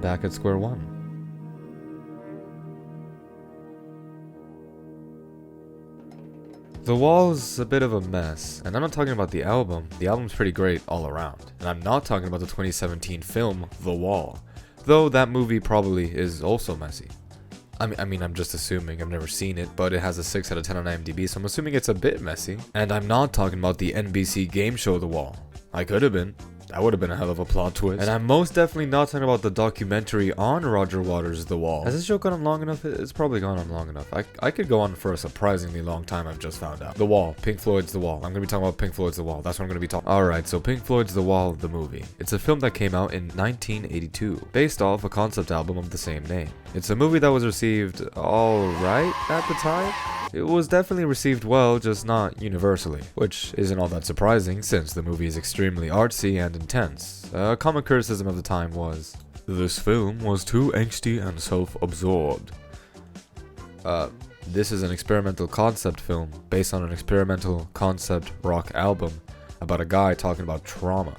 back at square one. The Wall's a bit of a mess, and I'm not talking about the album. The album's pretty great all around. And I'm not talking about the 2017 film, The Wall, though that movie probably is also messy. I mean, I'm just assuming, I've never seen it, but it has a 6 out of 10 on IMDb, so I'm assuming it's a bit messy. And I'm not talking about the NBC game show The Wall. I could have been. That would have been a hell of a plot twist. And I'm most definitely not talking about the documentary on Roger Waters' The Wall. Has this show gone on long enough? It's probably gone on long enough. I could go on for a surprisingly long time, I've just found out. The Wall. Pink Floyd's The Wall. I'm going to be talking about Pink Floyd's The Wall. That's what I'm going to be talking about. Alright, so Pink Floyd's The Wall, the movie. It's a film that came out in 1982, based off a concept album of the same name. It's a movie that was received alright at the time. It was definitely received well, just not universally, which isn't all that surprising since the movie is extremely artsy and intense. A common criticism of the time was, this film was too angsty and self-absorbed. This is an experimental concept film based on an experimental concept rock album about a guy talking about trauma.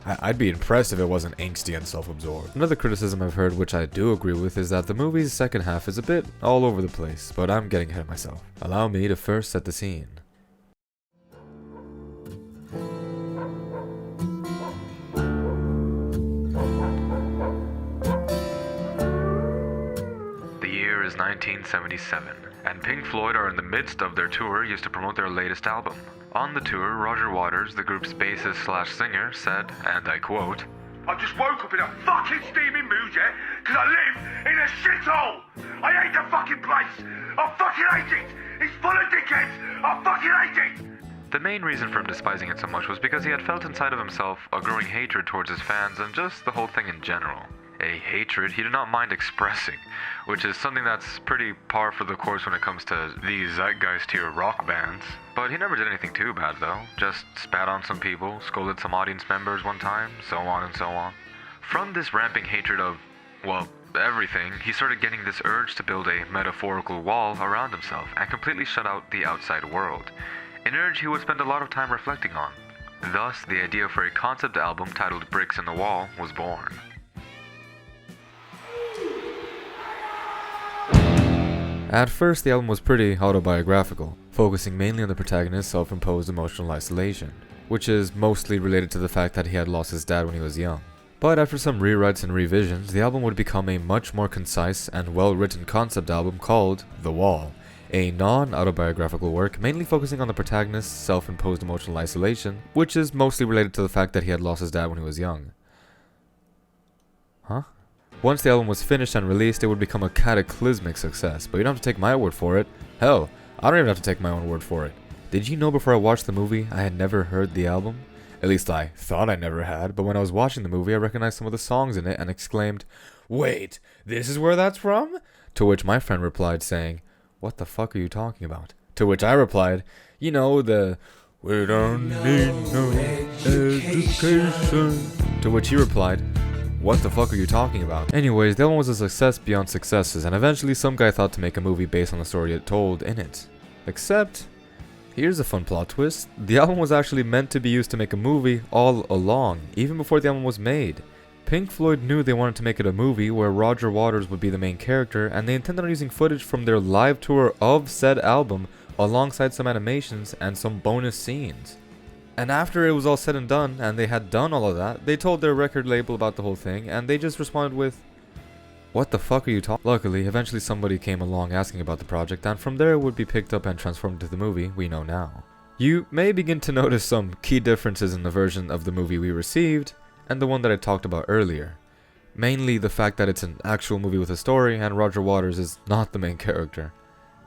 I'd be impressed if it wasn't angsty and self-absorbed. Another criticism I've heard, which I do agree with, is that the movie's second half is a bit all over the place, but I'm getting ahead of myself. Allow me to first set the scene. The year is 1977, and Pink Floyd are in the midst of their tour used to promote their latest album. On the tour, Roger Waters, the group's bassist/singer, said, and I quote, I just woke up in a fucking steaming mood, yeah? Because I live in a shithole! I hate the fucking place! I fucking hate it! It's full of dickheads! I fucking hate it! The main reason for him despising it so much was because he had felt inside of himself a growing hatred towards his fans and just the whole thing in general. A hatred he did not mind expressing, which is something that's pretty par for the course when it comes to these zeitgeist-tier rock bands. But he never did anything too bad though, just spat on some people, scolded some audience members one time, so on and so on. From this ramping hatred of, well, everything, he started getting this urge to build a metaphorical wall around himself and completely shut out the outside world, an urge he would spend a lot of time reflecting on. Thus, the idea for a concept album titled Bricks in the Wall was born. At first, the album was pretty autobiographical, focusing mainly on the protagonist's self-imposed emotional isolation, which is mostly related to the fact that he had lost his dad when he was young. But after some rewrites and revisions, the album would become a much more concise and well-written concept album called The Wall, a non-autobiographical work mainly focusing on the protagonist's self-imposed emotional isolation, which is mostly related to the fact that he had lost his dad when he was young. Huh? Once the album was finished and released, it would become a cataclysmic success, but you don't have to take my word for it. Hell, I don't even have to take my own word for it. Did you know before I watched the movie, I had never heard the album? At least I thought I never had, but when I was watching the movie, I recognized some of the songs in it and exclaimed, "Wait, this is where that's from?" To which my friend replied saying, "What the fuck are you talking about?" To which I replied, "You know, the we don't need no education." To which he replied, "What the fuck are you talking about?" Anyways, the album was a success beyond successes, and eventually some guy thought to make a movie based on the story it told in it. Except, here's a fun plot twist, the album was actually meant to be used to make a movie all along, even before the album was made. Pink Floyd knew they wanted to make it a movie where Roger Waters would be the main character, and they intended on using footage from their live tour of said album alongside some animations and some bonus scenes. And after it was all said and done, and they had done all of that, they told their record label about the whole thing, and they just responded with, "What the fuck are you talking?" Luckily, eventually somebody came along asking about the project, and from there it would be picked up and transformed into the movie we know now. You may begin to notice some key differences in the version of the movie we received, and the one that I talked about earlier. Mainly the fact that it's an actual movie with a story, and Roger Waters is not the main character.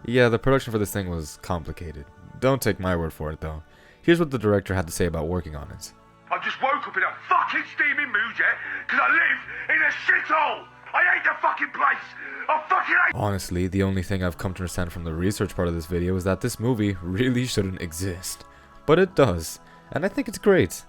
Yeah, the production for this thing was complicated. Don't take my word for it though. Here's what the director had to say about working on it. I just woke up in a fucking steaming mood, yeah? Because I live in a shithole! I hate the fucking place! I fucking hate— Honestly, the only thing I've come to understand from the research part of this video is that this movie really shouldn't exist. But it does, and I think it's great.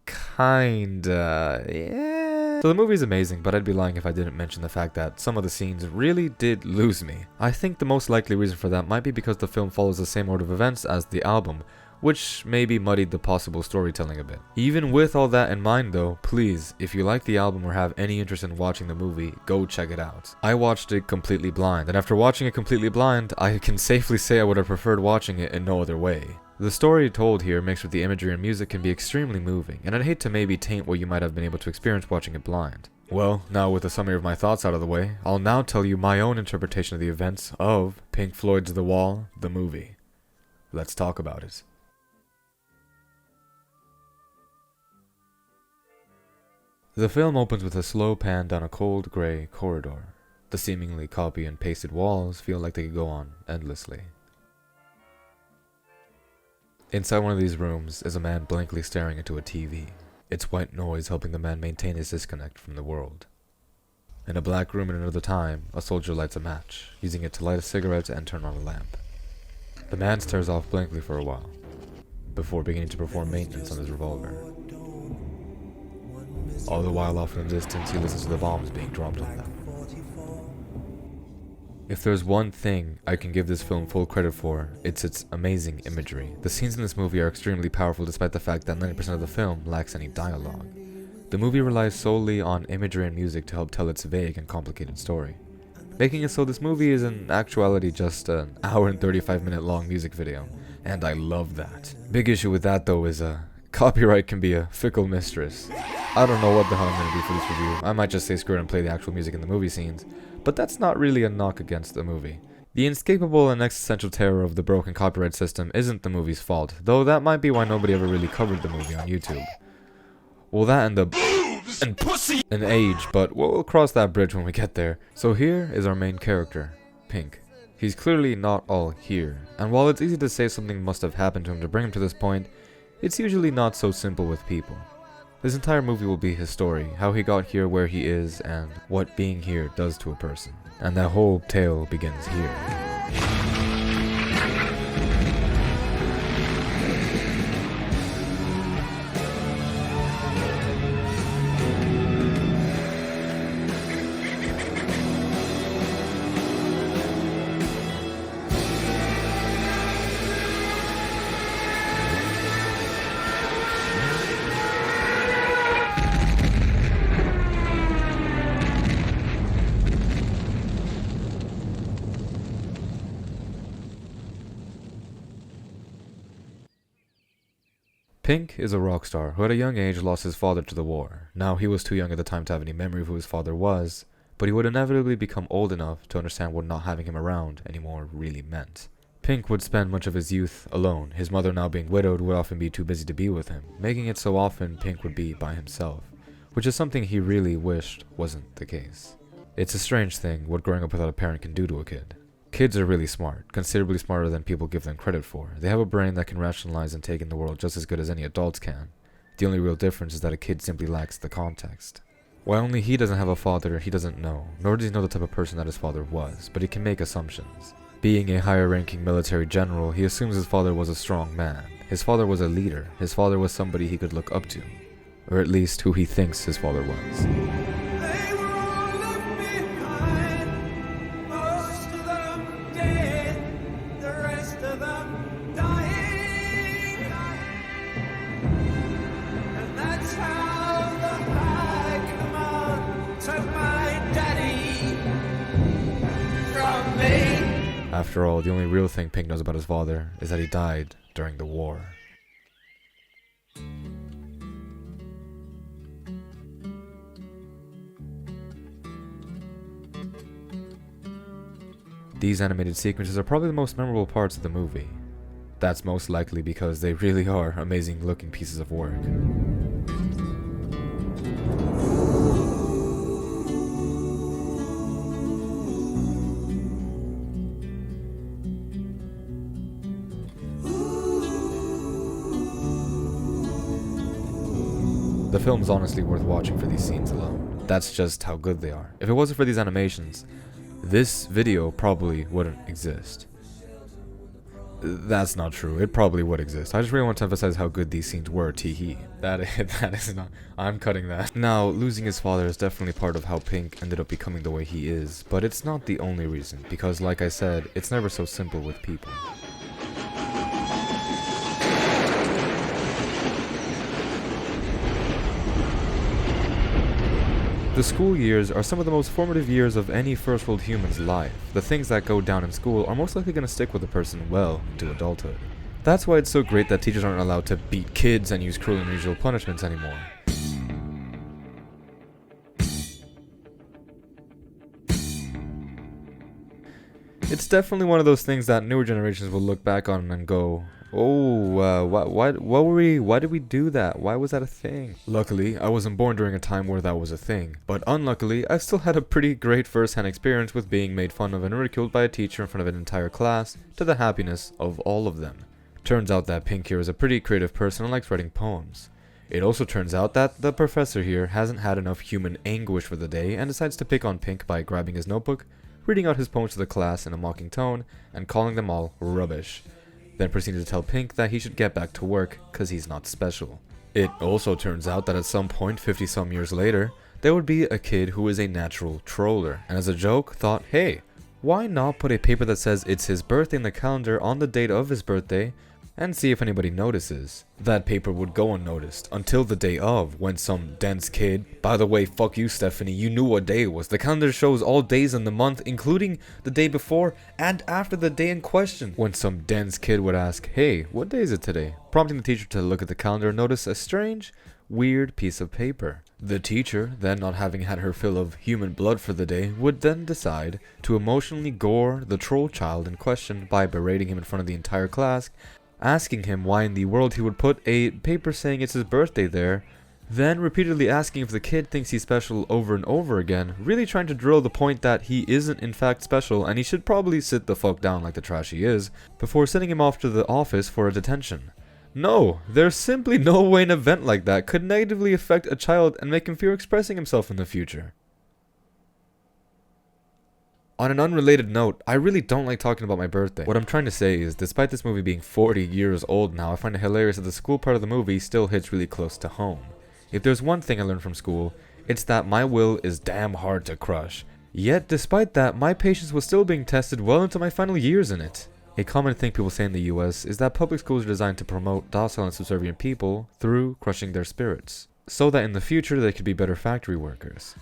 Kinda, yeah. So the movie's amazing, but I'd be lying if I didn't mention the fact that some of the scenes really did lose me. I think the most likely reason for that might be because the film follows the same order of events as the album, which maybe muddied the possible storytelling a bit. Even with all that in mind though, please, if you like the album or have any interest in watching the movie, go check it out. I watched it completely blind, and after watching it completely blind, I can safely say I would have preferred watching it in no other way. The story told here mixed with the imagery and music can be extremely moving, and I'd hate to maybe taint what you might have been able to experience watching it blind. Well, now with a summary of my thoughts out of the way, I'll now tell you my own interpretation of the events of Pink Floyd's The Wall, the movie. Let's talk about it. The film opens with a slow pan down a cold grey corridor. The seemingly copy and pasted walls feel like they could go on endlessly. Inside one of these rooms is a man blankly staring into a TV. Its white noise helping the man maintain his disconnect from the world. In a black room at another time, a soldier lights a match, using it to light a cigarette and turn on a lamp. The man stares off blankly for a while, before beginning to perform maintenance on his revolver. All the while off in the distance, he listens to the bombs being dropped on them. If there's one thing I can give this film full credit for, it's its amazing imagery. The scenes in this movie are extremely powerful despite the fact that 90% of the film lacks any dialogue. The movie relies solely on imagery and music to help tell its vague and complicated story, making it so this movie is in actuality just an hour and 35-minute long music video, and I love that. Big issue with that though is copyright can be a fickle mistress. I don't know what the hell I'm gonna do for this review. I might just say screw it and play the actual music in the movie scenes, but that's not really a knock against the movie. The inescapable and existential terror of the broken copyright system isn't the movie's fault, though that might be why nobody ever really covered the movie on YouTube. Well, that and the boobs and pussy and age, but we'll cross that bridge when we get there. So here is our main character, Pink. He's clearly not all here, and while it's easy to say something must have happened to him to bring him to this point, it's usually not so simple with people. This entire movie will be his story, how he got here where he is, and what being here does to a person. And that whole tale begins here. Pink is a rock star who at a young age lost his father to the war. Now he was too young at the time to have any memory of who his father was, but he would inevitably become old enough to understand what not having him around anymore really meant. Pink would spend much of his youth alone. His mother, now being widowed, would often be too busy to be with him, making it so often Pink would be by himself, which is something he really wished wasn't the case. It's a strange thing what growing up without a parent can do to a kid. Kids are really smart, considerably smarter than people give them credit for. They have a brain that can rationalize and take in the world just as good as any adults can. The only real difference is that a kid simply lacks the context. While only he doesn't have a father, he doesn't know, nor does he know the type of person that his father was, but he can make assumptions. Being a higher-ranking military general, he assumes his father was a strong man. His father was a leader. His father was somebody he could look up to, or at least who he thinks his father was. After all, the only real thing Pink knows about his father is that he died during the war. These animated sequences are probably the most memorable parts of the movie. That's most likely because they really are amazing looking pieces of work. The film is honestly worth watching for these scenes alone. That's just how good they are. If it wasn't for these animations, this video probably wouldn't exist. That's not true. It probably would exist. I just really want to emphasize how good these scenes were, tee-hee. That is not... I'm cutting that. Now, losing his father is definitely part of how Pink ended up becoming the way he is, but it's not the only reason, because like I said, it's never so simple with people. The school years are some of the most formative years of any first world human's life. The things that go down in school are most likely going to stick with a person well into adulthood. That's why it's so great that teachers aren't allowed to beat kids and use cruel and unusual punishments anymore. It's definitely one of those things that newer generations will look back on and go, oh, why did we do that? Why was that a thing? Luckily, I wasn't born during a time where that was a thing. But unluckily, I've still had a pretty great first-hand experience with being made fun of and ridiculed by a teacher in front of an entire class, to the happiness of all of them. Turns out that Pink here is a pretty creative person and likes writing poems. It also turns out that the professor here hasn't had enough human anguish for the day and decides to pick on Pink by grabbing his notebook, reading out his poems to the class in a mocking tone, and calling them all rubbish. Then proceeded to tell Pink that he should get back to work, cause he's not special. It also turns out that at some point 50 some years later, there would be a kid who is a natural troller, and as a joke thought, hey, why not put a paper that says it's his birthday in the calendar on the date of his birthday, and see if anybody notices. That paper would go unnoticed until the day of, when some dense kid, by the way, fuck you Stephanie, you knew what day it was. The calendar shows all days in the month, including the day before and after the day in question. When some dense kid would ask, hey, what day is it today? Prompting the teacher to look at the calendar and notice a strange, weird piece of paper. The teacher, then not having had her fill of human blood for the day, would then decide to emotionally gore the troll child in question by berating him in front of the entire class, asking him why in the world he would put a paper saying it's his birthday there, then repeatedly asking if the kid thinks he's special over and over again, really trying to drill the point that he isn't in fact special and he should probably sit the fuck down like the trash he is, before sending him off to the office for a detention. No, there's simply no way an event like that could negatively affect a child and make him fear expressing himself in the future. On an unrelated note, I really don't like talking about my birthday. What I'm trying to say is, despite this movie being 40 years old now, I find it hilarious that the school part of the movie still hits really close to home. If there's one thing I learned from school, it's that my will is damn hard to crush. Yet, despite that, my patience was still being tested well into my final years in it. A common thing people say in the US is that public schools are designed to promote docile and subservient people through crushing their spirits, so that in the future they could be better factory workers.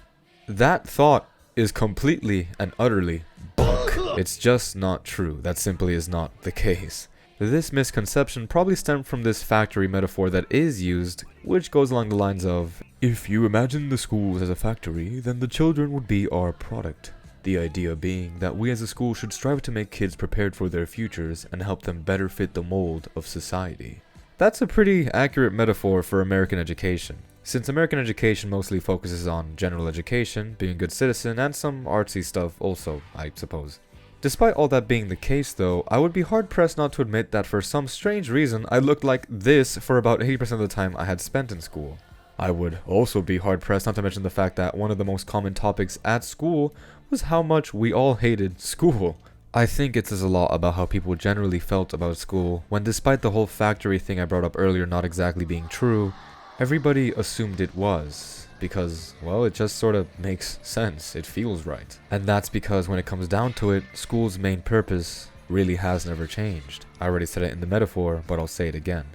That thought is completely and utterly bunk. It's just not true. That simply is not the case. This misconception probably stemmed from this factory metaphor that is used, which goes along the lines of, if you imagine the schools as a factory, then the children would be our product. The idea being that we as a school should strive to make kids prepared for their futures and help them better fit the mold of society. That's a pretty accurate metaphor for American education. Since American education mostly focuses on general education, being a good citizen, and some artsy stuff also, I suppose. Despite all that being the case though, I would be hard pressed not to admit that for some strange reason I looked like this for about 80% of the time I had spent in school. I would also be hard pressed not to mention the fact that one of the most common topics at school was how much we all hated school. I think it says a lot about how people generally felt about school, when despite the whole factory thing I brought up earlier not exactly being true, everybody assumed it was, because, well, it just sort of makes sense, it feels right. And that's because when it comes down to it, school's main purpose really has never changed. I already said it in the metaphor, but I'll say it again.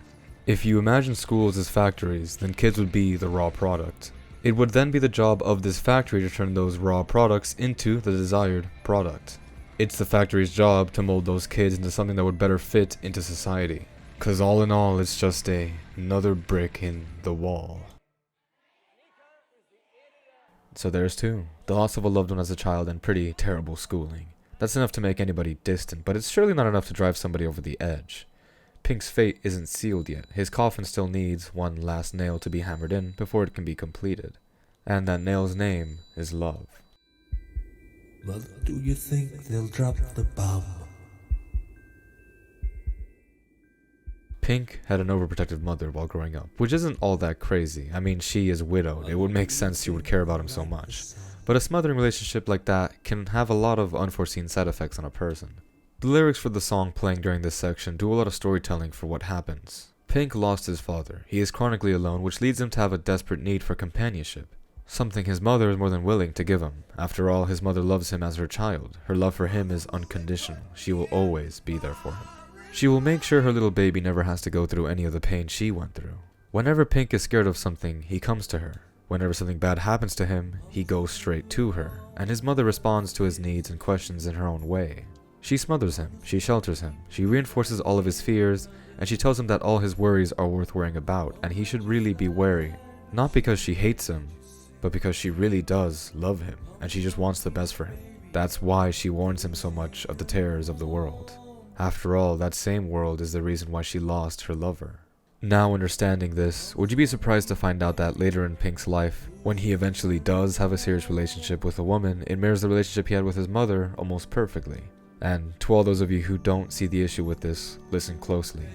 If you imagine schools as factories, then kids would be the raw product. It would then be the job of this factory to turn those raw products into the desired product. It's the factory's job to mold those kids into something that would better fit into society. Cause all in all, it's just another brick in the wall. So there's two. The loss of a loved one as a child and pretty terrible schooling. That's enough to make anybody distant, but it's surely not enough to drive somebody over the edge. Pink's fate isn't sealed yet. His coffin still needs one last nail to be hammered in before it can be completed. And that nail's name is love. But do you think they'll drop the bomb? Pink had an overprotective mother while growing up, which isn't all that crazy. I mean, she is widowed. It would make sense she would care about him so much. But a smothering relationship like that can have a lot of unforeseen side effects on a person. The lyrics for the song playing during this section do a lot of storytelling for what happens. Pink lost his father. He is chronically alone, which leads him to have a desperate need for companionship. Something his mother is more than willing to give him. After all, his mother loves him as her child. Her love for him is unconditional. She will always be there for him. She will make sure her little baby never has to go through any of the pain she went through. Whenever Pink is scared of something, he comes to her. Whenever something bad happens to him, he goes straight to her, and his mother responds to his needs and questions in her own way. She smothers him, she shelters him, she reinforces all of his fears, and she tells him that all his worries are worth worrying about, and he should really be wary. Not because she hates him, but because she really does love him, and she just wants the best for him. That's why she warns him so much of the terrors of the world. After all, that same world is the reason why she lost her lover. Now understanding this, would you be surprised to find out that later in Pink's life, when he eventually does have a serious relationship with a woman, it mirrors the relationship he had with his mother almost perfectly? And to all those of you who don't see the issue with this, listen closely.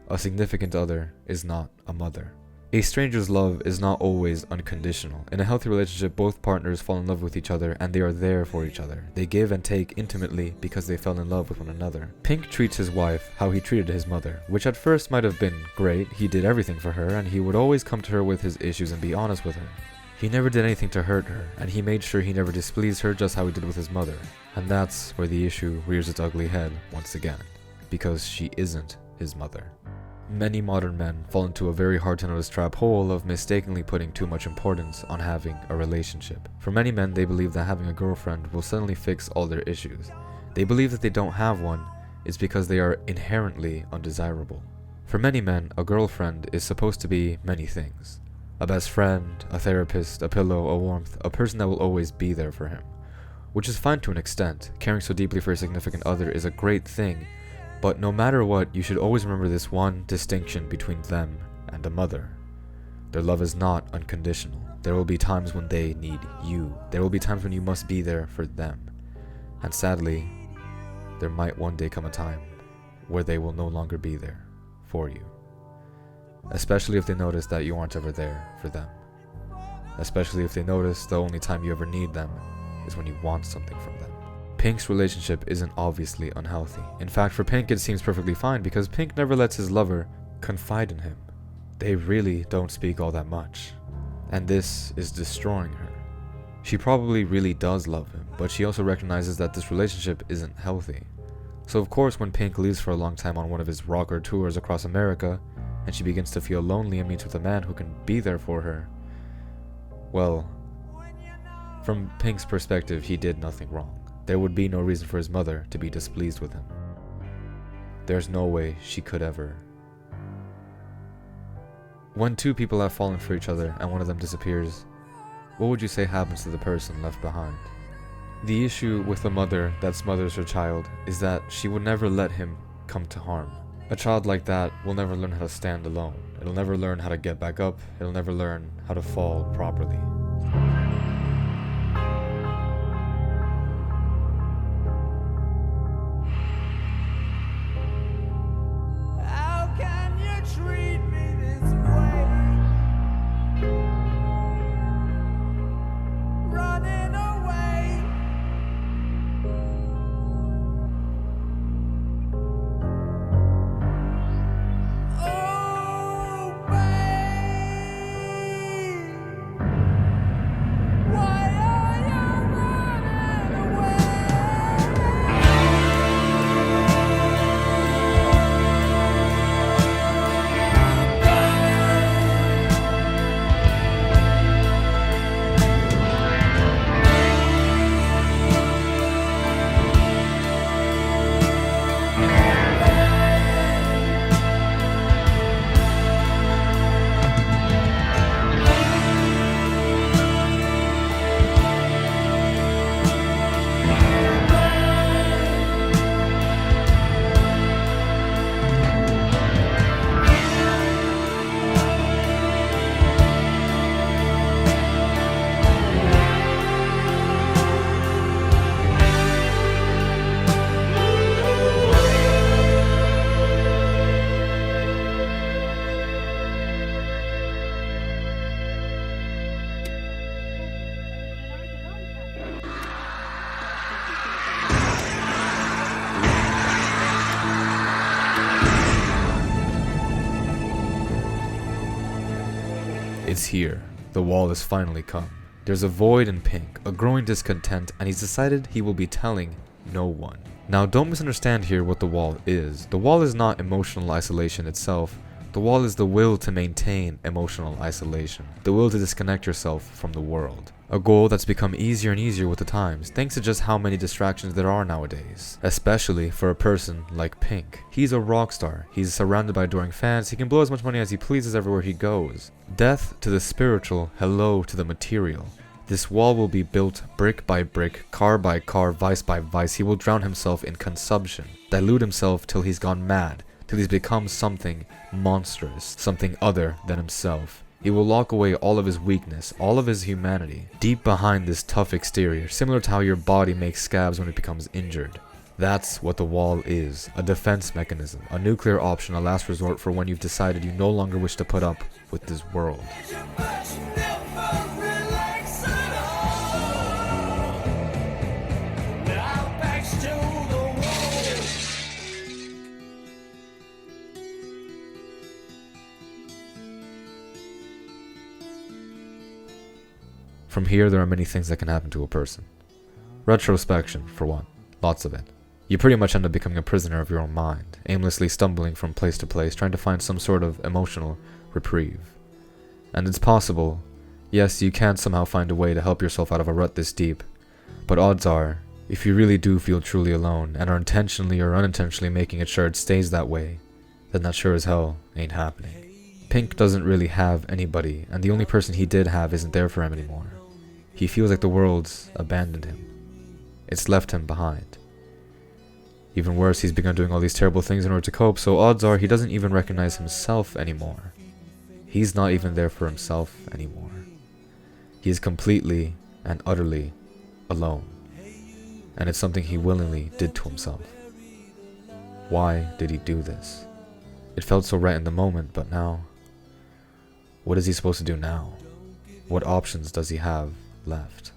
A significant other is not a mother. A stranger's love is not always unconditional. In a healthy relationship, both partners fall in love with each other and they are there for each other. They give and take intimately because they fell in love with one another. Pink treats his wife how he treated his mother, which at first might have been great. He did everything for her and he would always come to her with his issues and be honest with her. He never did anything to hurt her, and he made sure he never displeased her just how he did with his mother. And that's where the issue rears its ugly head once again, because she isn't his mother. Many modern men fall into a very hard to notice trap hole of mistakenly putting too much importance on having a relationship. For many men, they believe that having a girlfriend will suddenly fix all their issues. They believe that they don't have one is because they are inherently undesirable. For many men, a girlfriend is supposed to be many things. A best friend, a therapist, a pillow, a warmth, a person that will always be there for him. Which is fine to an extent. Caring so deeply for a significant other is a great thing, but no matter what, you should always remember this one distinction between them and a mother. Their love is not unconditional. There will be times when they need you. There will be times when you must be there for them. And sadly, there might one day come a time where they will no longer be there for you. Especially if they notice that you aren't ever there for them. Especially if they notice the only time you ever need them is when you want something from them. Pink's relationship isn't obviously unhealthy. In fact, for Pink it seems perfectly fine because Pink never lets his lover confide in him. They really don't speak all that much. And this is destroying her. She probably really does love him, but she also recognizes that this relationship isn't healthy. So of course when Pink leaves for a long time on one of his rocker tours across America, and she begins to feel lonely and meets with a man who can be there for her, well, from Pink's perspective, he did nothing wrong. There would be no reason for his mother to be displeased with him. There's no way she could ever. When two people have fallen for each other and one of them disappears, what would you say happens to the person left behind? The issue with a mother that smothers her child is that she would never let him come to harm. A child like that will never learn how to stand alone. It'll never learn how to get back up. It'll never learn how to fall properly. How can you treat me this way? Running away. Oh, babe, why are you running away? It's here. The wall has finally come. There's a void in Pink, a growing discontent, and he's decided he will be telling no one. Now don't misunderstand here what the wall is. The wall is not emotional isolation itself, The wall is the will to maintain emotional isolation, the will to disconnect yourself from the world. A goal that's become easier and easier with the times, thanks to just how many distractions there are nowadays. Especially for a person like Pink. He's a rock star, he's surrounded by adoring fans, he can blow as much money as he pleases everywhere he goes. Death to the spiritual, hello to the material. This wall will be built brick by brick, car by car, vice by vice. He will drown himself in consumption, dilute himself till he's gone mad, till he's become something monstrous, something other than himself. He will lock away all of his weakness, all of his humanity, deep behind this tough exterior, similar to how your body makes scabs when it becomes injured. That's what the wall is, a defense mechanism, a nuclear option, a last resort for when you've decided you no longer wish to put up with this world. From here, there are many things that can happen to a person. Retrospection, for one. Lots of it. You pretty much end up becoming a prisoner of your own mind, aimlessly stumbling from place to place, trying to find some sort of emotional reprieve. And it's possible, yes, you can somehow find a way to help yourself out of a rut this deep, but odds are, if you really do feel truly alone, and are intentionally or unintentionally making it sure it stays that way, then that sure as hell ain't happening. Pink doesn't really have anybody, and the only person he did have isn't there for him anymore. He feels like the world's abandoned him. It's left him behind. Even worse, he's begun doing all these terrible things in order to cope, so odds are he doesn't even recognize himself anymore. He's not even there for himself anymore. He is completely and utterly alone. And it's something he willingly did to himself. Why did he do this? It felt so right in the moment, but now, what is he supposed to do now? What options does he have left?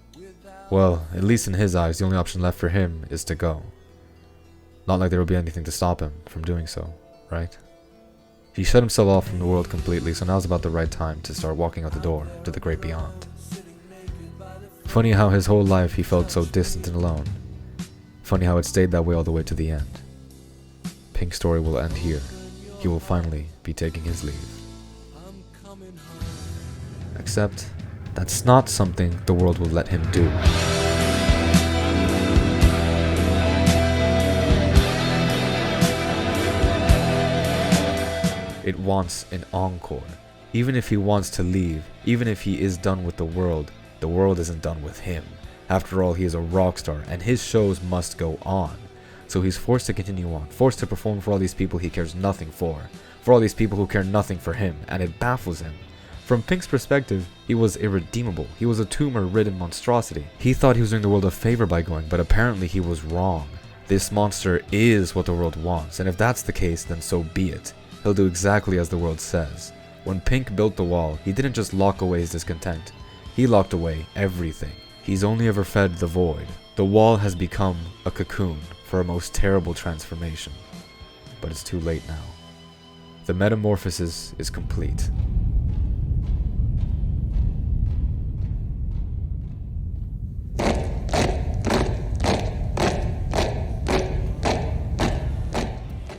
Well, at least in his eyes, the only option left for him is to go. Not like there will be anything to stop him from doing so, right? He shut himself off from the world completely, so now's about the right time to start walking out the door to the great beyond. Funny how his whole life he felt so distant and alone. Funny how it stayed that way all the way to the end. Pink's story will end here. He will finally be taking his leave. Except, that's not something the world will let him do. It wants an encore. Even if he wants to leave, even if he is done with the world isn't done with him. After all, he is a rock star, and his shows must go on. So he's forced to continue on, forced to perform for all these people he cares nothing for all these people who care nothing for him, and it baffles him. From Pink's perspective, he was irredeemable. He was a tumor-ridden monstrosity. He thought he was doing the world a favor by going, but apparently he was wrong. This monster is what the world wants, and if that's the case, then so be it. He'll do exactly as the world says. When Pink built the wall, he didn't just lock away his discontent. He locked away everything. He's only ever fed the void. The wall has become a cocoon for a most terrible transformation. But it's too late now. The metamorphosis is complete.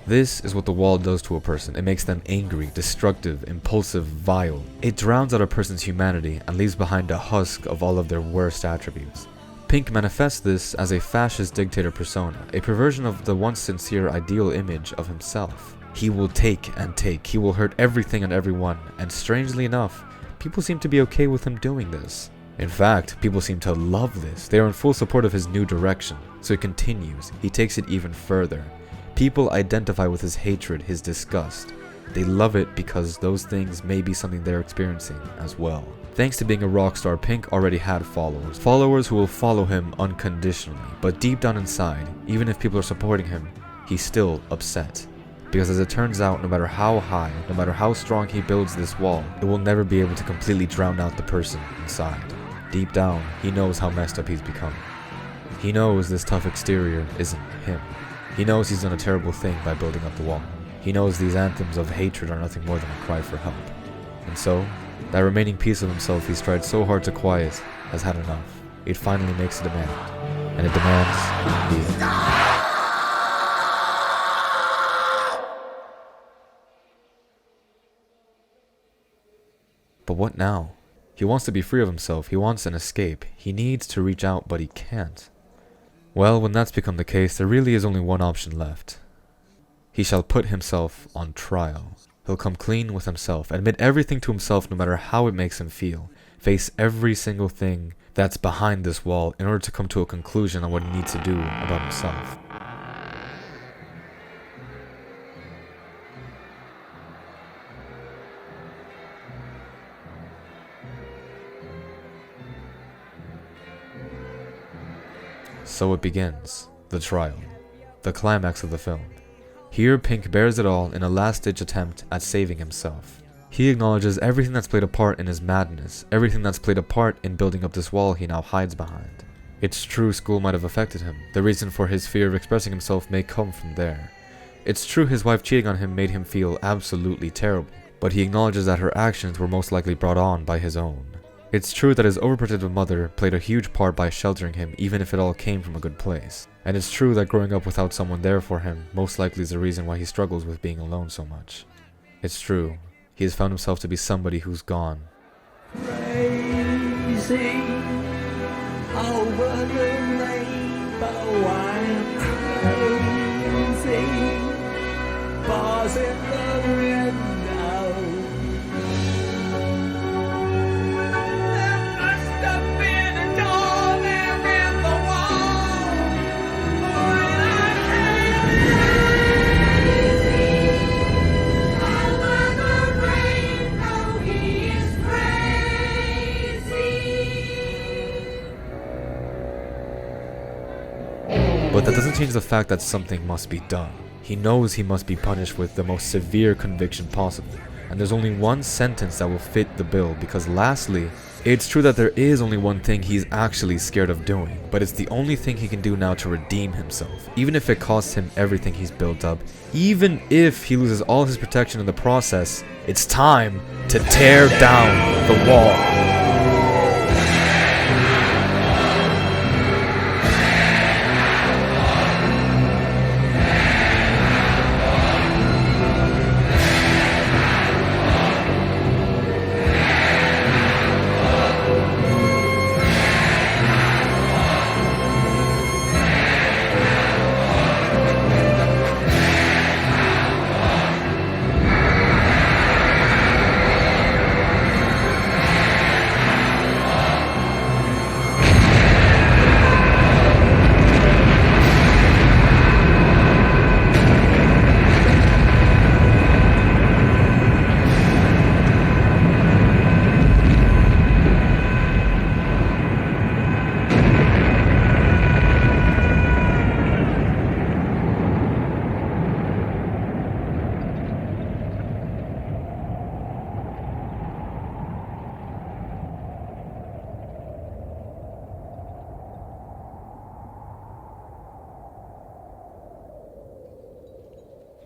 This is what the wall does to a person. It makes them angry, destructive, impulsive, vile. It drowns out a person's humanity and leaves behind a husk of all of their worst attributes. Pink manifests this as a fascist dictator persona, a perversion of the once sincere ideal image of himself. He will take and take, he will hurt everything and everyone, and strangely enough, people seem to be okay with him doing this. In fact, people seem to love this. They are in full support of his new direction, so he continues, he takes it even further. People identify with his hatred, his disgust. They love it because those things may be something they're experiencing as well. Thanks to being a rock star, Pink already had followers. Followers who will follow him unconditionally. But deep down inside, even if people are supporting him, he's still upset. Because as it turns out, no matter how high, no matter how strong he builds this wall, it will never be able to completely drown out the person inside. Deep down, he knows how messed up he's become. He knows this tough exterior isn't him. He knows he's done a terrible thing by building up the wall. He knows these anthems of hatred are nothing more than a cry for help. And so, that remaining piece of himself he's tried so hard to quiet has had enough. It finally makes a demand. And it demands the end. But what now? He wants to be free of himself, he wants an escape, he needs to reach out but he can't. Well, when that's become the case, there really is only one option left. He shall put himself on trial. He'll come clean with himself, admit everything to himself no matter how it makes him feel, face every single thing that's behind this wall in order to come to a conclusion on what he needs to do about himself. So it begins, the trial, the climax of the film. Here Pink bears it all in a last-ditch attempt at saving himself. He acknowledges everything that's played a part in his madness, everything that's played a part in building up this wall he now hides behind. It's true school might have affected him, the reason for his fear of expressing himself may come from there. It's true his wife cheating on him made him feel absolutely terrible, but he acknowledges that her actions were most likely brought on by his own. It's true that his overprotective mother played a huge part by sheltering him even if it all came from a good place. And it's true that growing up without someone there for him most likely is the reason why he struggles with being alone so much. It's true, he has found himself to be somebody who's gone Crazy over the rainbow, I'm crazy. Bars in the window. There must have been a door there in the wall. When I came over the rainbow, he is crazy. But that doesn't change the fact that something must be done. He knows he must be punished with the most severe conviction possible, and there's only one sentence that will fit the bill because lastly, it's true that there is only one thing he's actually scared of doing, but it's the only thing he can do now to redeem himself, even if it costs him everything he's built up, even if he loses all his protection in the process. It's time to tear down the wall.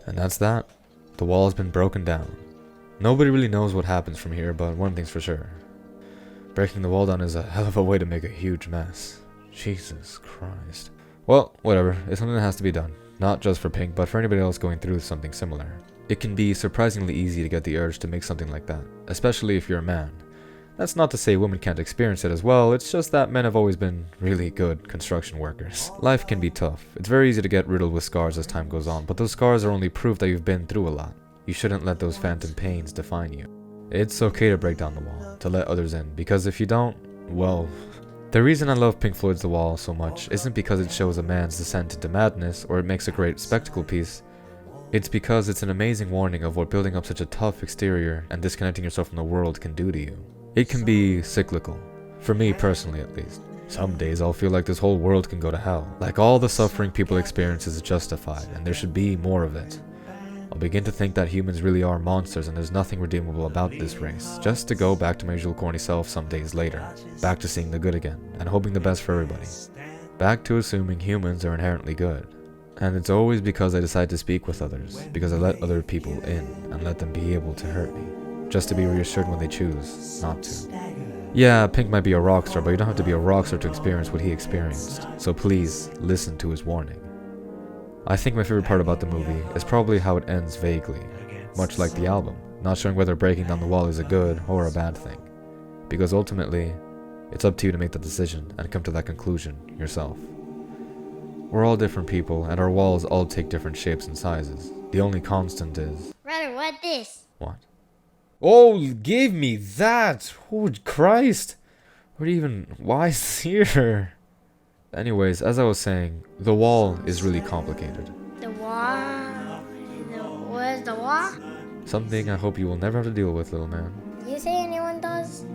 And that's that. The wall has been broken down. Nobody really knows what happens from here, but one thing's for sure. Breaking the wall down is a hell of a way to make a huge mess. Jesus Christ. Well, whatever. It's something that has to be done. Not just for Pink, but for anybody else going through something similar. It can be surprisingly easy to get the urge to make something like that, especially if you're a man. That's not to say women can't experience it as well, it's just that men have always been really good construction workers. Life can be tough. It's very easy to get riddled with scars as time goes on, but those scars are only proof that you've been through a lot. You shouldn't let those phantom pains define you. It's okay to break down the wall, to let others in, because if you don't, well... The reason I love Pink Floyd's The Wall so much isn't because it shows a man's descent into madness or it makes a great spectacle piece. It's because it's an amazing warning of what building up such a tough exterior and disconnecting yourself from the world can do to you. It can be cyclical, for me personally at least. Some days I'll feel like this whole world can go to hell, like all the suffering people experience is justified and there should be more of it. I'll begin to think that humans really are monsters and there's nothing redeemable about this race, just to go back to my usual corny self some days later, back to seeing the good again, and hoping the best for everybody. Back to assuming humans are inherently good. And it's always because I decide to speak with others, because I let other people in and let them be able to hurt me, just to be reassured when they choose not to. Yeah, Pink might be a rock star, but you don't have to be a rock star to experience what he experienced, so please listen to his warning. I think my favorite part about the movie is probably how it ends vaguely, much like the album. not showing whether breaking down the wall is a good or a bad thing. Because ultimately, it's up to you to make that decision and come to that conclusion yourself. We're all different people, and our walls all take different shapes and sizes. The only constant is... Brother, what this? What? Oh, give me that! Oh, Christ! What even... Why is here? Anyways, as I was saying, the wall is really complicated. The wall? Where's the wall? Something I hope you will never have to deal with, little man. You say anyone does?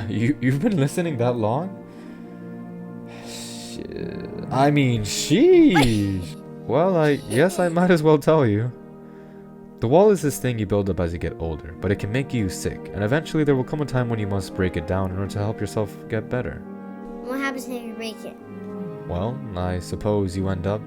You've been listening that long? Shit. I mean, sheesh. Well, I guess I might as well tell you. The wall is this thing you build up as you get older, but it can make you sick, and eventually there will come a time when you must break it down in order to help yourself get better. What happens if you break it? Well, I suppose you end up